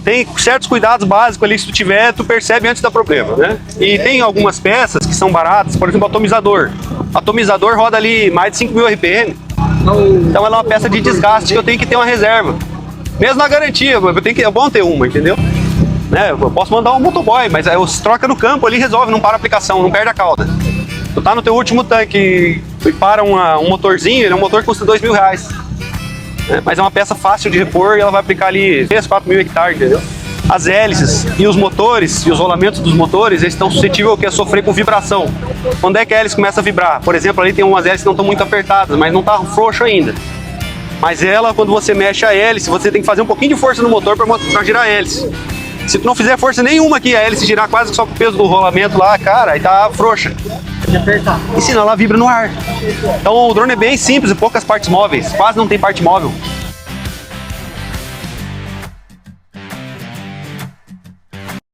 tem certos cuidados básicos ali, se tu tiver, tu percebe antes do problema, né? E tem algumas peças que são baratas, por exemplo, atomizador. Atomizador roda ali mais de 5.000 RPM. Então ela é uma peça de desgaste que eu tenho que ter uma reserva. Mesmo na garantia, é bom ter uma, entendeu? Né? Eu posso mandar um motoboy, mas aí você troca no campo ali, resolve, não para a aplicação, não perde a cauda. Tu tá no teu último tanque e para um motorzinho, ele é um motor que custa R$2.000. Mas é uma peça fácil de repor e ela vai aplicar ali 3, 4 mil hectares, entendeu? As hélices e os motores e os rolamentos dos motores, eles estão suscetíveis a sofrer com vibração. Quando é que a hélice começa a vibrar? Por exemplo, ali tem umas hélices que não estão muito apertadas, mas não está frouxo ainda. Mas ela, quando você mexe a hélice, você tem que fazer um pouquinho de força no motor para girar a hélice. Se tu não fizer força nenhuma aqui, a hélice girar quase só com o peso do rolamento lá, cara, aí tá frouxa. E senão ela vibra no ar. Então o drone é bem simples e poucas partes móveis, quase não tem parte móvel.